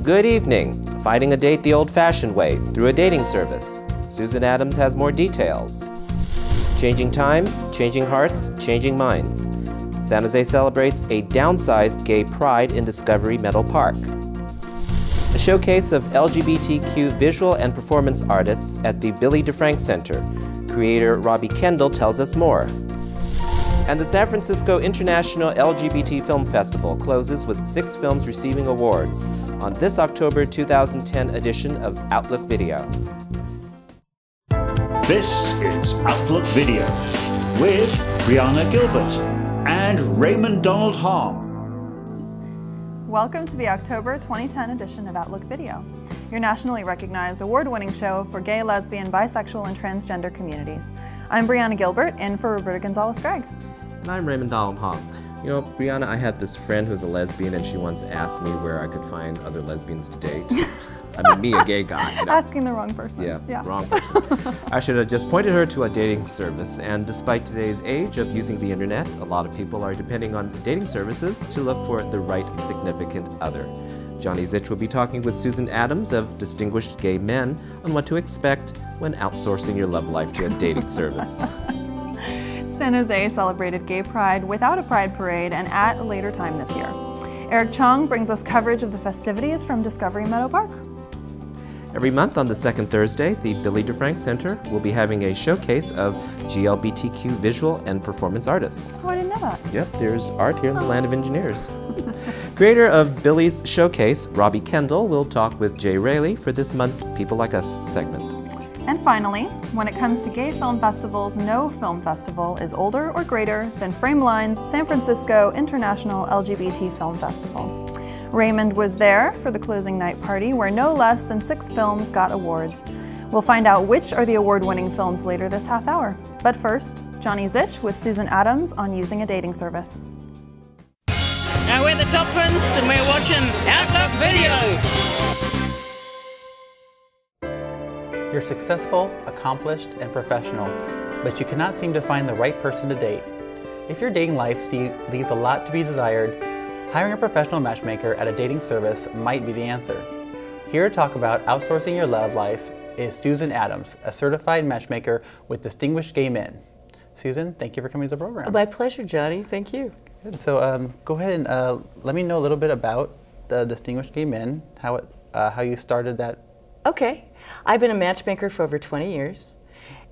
Good evening. Finding a date the old-fashioned way through a dating service. Susan Adams has more details. Changing times, changing hearts, changing minds. San Jose celebrates a downsized gay pride in Discovery Meadow Park. A showcase of LGBTQ visual and performance artists at the Billy DeFrank Center. Creator Robbie Kendall tells us more. And the San Francisco International LGBT Film Festival closes with 6 films receiving awards on this October 2010 edition of Outlook Video. This is Outlook Video with Brianna Gilbert and Raymond Donald Hong. Welcome to the October 2010 edition of Outlook Video, your nationally recognized award-winning show for gay, lesbian, bisexual, and transgender communities. I'm Brianna Gilbert, in for Roberta Gonzalez-Gregg. And I'm Raymond Donald Hong. You know, Brianna, I had this friend who's a lesbian, and she once asked me where I could find other lesbians to date. I mean, me, a gay guy. You know? Asking the wrong person. Yeah, wrong person. I should have just pointed her to a dating service, and despite today's age of using the internet, a lot of people are depending on dating services to look for the right significant other. Johnny Zych will be talking with Susan Adams of Distinguished Gay Men on what to expect when outsourcing your love life to a dating service. San Jose celebrated Gay Pride without a pride parade and at a later time this year. Eric Chong brings us coverage of the festivities from Discovery Meadow Park. Every month on the second Thursday, the Billy DeFrank Center will be having a showcase of GLBTQ visual and performance artists. Oh, I didn't know that. Yep, there's art here in the land of engineers. Creator of Billy's showcase, Robbie Kendall, will talk with Jay Raley for this month's People Like Us segment. And finally, when it comes to gay film festivals, no film festival is older or greater than Frameline's San Francisco International LGBT Film Festival. Raymond was there for the closing night party where no less than 6 films got awards. We'll find out which are the award-winning films later this half hour. But first, Johnny Zych with Susan Adams on using a dating service. Now we're the Top Ones and we're watching Outlook Video. You're successful, accomplished, and professional, but you cannot seem to find the right person to date. If your dating life leaves a lot to be desired, hiring a professional matchmaker at a dating service might be the answer. Here to talk about outsourcing your love life is Susan Adams, a certified matchmaker with Distinguished Gay Men. Susan, thank you for coming to the program. My pleasure, Johnny. Thank you. Good. So go ahead and let me know a little bit about the Distinguished Gay Men, how you started that. Okay. I've been a matchmaker for over 20 years,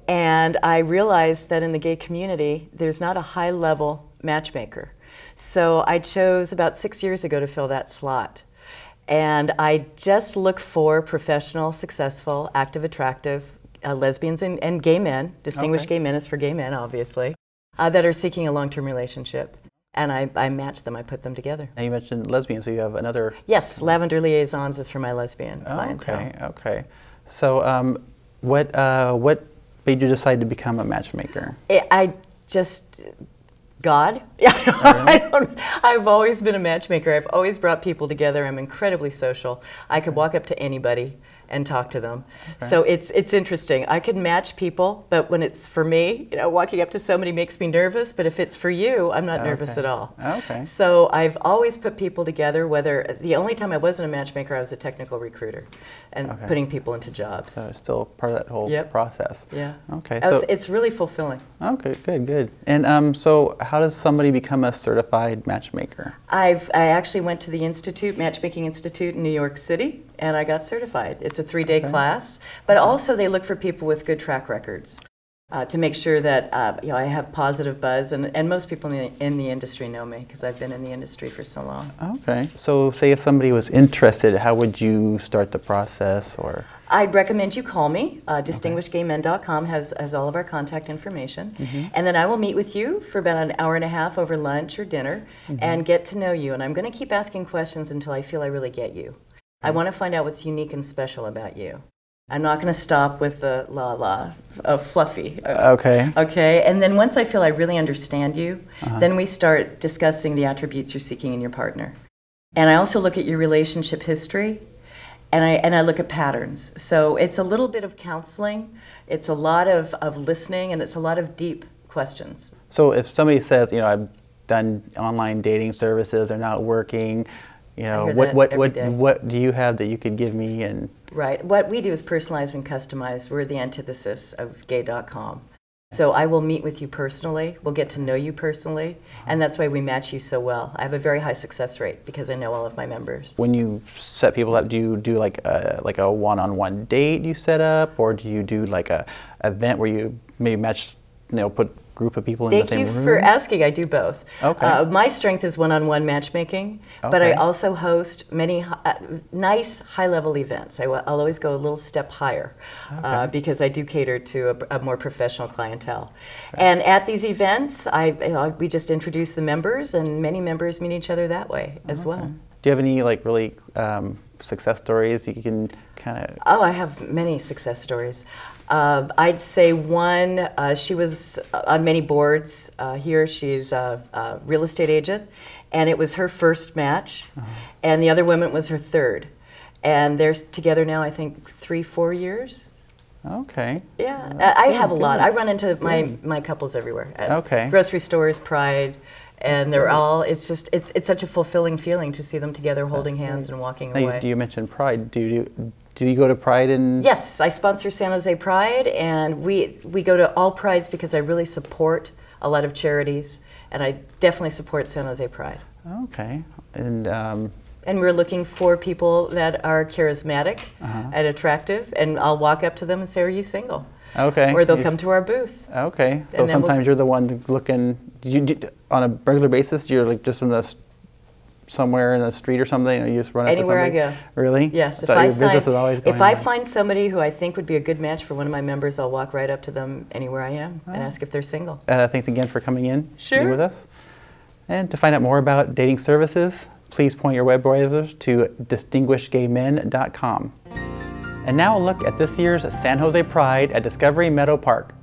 and I realized that in the gay community, there's not a high-level matchmaker. So I chose about 6 years ago to fill that slot. And I just look for professional, successful, active, attractive lesbians and gay men, distinguished gay men is for gay men, obviously, that are seeking a long-term relationship. And I match them, I put them together. Now you mentioned lesbians, so you have another... Yes, Lavender Liaisons is for my lesbian clientele. Okay. So what made you decide to become a matchmaker? God. I've always been a matchmaker. I've always brought people together. I'm incredibly social. I could walk up to anybody and talk to them. Okay. So it's interesting. I can match people, but when it's for me, you know, walking up to somebody makes me nervous, but if it's for you, I'm not nervous at all. Okay. So I've always put people together, the only time I wasn't a matchmaker, I was a technical recruiter and putting people into jobs. So it's still part of that whole process. Yeah. Okay. So it's really fulfilling. Okay, good. And so how does somebody become a certified matchmaker? I actually went to the Institute, Matchmaking Institute in New York City, and I got certified. It's a 3-day class, but also they look for people with good track records to make sure that I have positive buzz, and most people in the industry know me because I've been in the industry for so long. Okay. So say if somebody was interested, how would you start the process? Or I'd recommend you call me. DistinguishedGayMen.com has all of our contact information. And then I will meet with you for about an hour and a half over lunch or dinner and get to know you. And I'm going to keep asking questions until I feel I really get you. I want to find out what's unique and special about you. I'm not going to stop with the fluffy. Okay. And then once I feel I really understand you, then we start discussing the attributes you're seeking in your partner. And I also look at your relationship history, and I look at patterns. So it's a little bit of counseling, it's a lot of listening, and it's a lot of deep questions. So if somebody says, I've done online dating services, they're not working, You know, hear that every day. what do you have that you could give me? And right. What we do is personalized and customized. We're the antithesis of gay.com. So I will meet with you personally. We'll get to know you personally, and that's why we match you so well. I have a very high success rate because I know all of my members. when you set people up, do you do like a one-on-one date you set up, or do you do like a event where you maybe match, you know, put group of people in the same room? Thank you for asking. I do both. Okay. My strength is one-on-one matchmaking, but I also host many nice high-level events. I'll always go a little step higher because I do cater to a more professional clientele. Okay. And at these events, we just introduce the members, and many members meet each other that way as well. Do you have any like really success stories you can kind of? Oh, I have many success stories. I'd say one, she was on many boards here. She's a real estate agent, and it was her first match, and the other woman was her third. And they're together now, I think, 3-4 years. Okay. Yeah, That's I good, have a lot. good. I run into my couples everywhere. At Okay. grocery stores, Pride. And they're all, it's just, it's such a fulfilling feeling to see them together holding hands and walking away. You mentioned Pride. Do you go to Pride and? Yes, I sponsor San Jose Pride, and we go to all Prides because I really support a lot of charities, and I definitely support San Jose Pride. Okay. And we're looking for people that are charismatic and attractive, and I'll walk up to them and say, "Are you single?" okay. Or they'll come to our booth. Okay. So sometimes you're the one looking. On a regular basis, you're like just in somewhere in the street or something, and you just run up to somebody? Anywhere I go. Really? Yes. If I find somebody who I think would be a good match for one of my members, I'll walk right up to them anywhere I am and ask if they're single. Thanks again for coming in. Sure. Be with us. And to find out more about dating services, please point your web browsers to distinguishedgaymen.com. And now a look at this year's San Jose Pride at Discovery Meadow Park.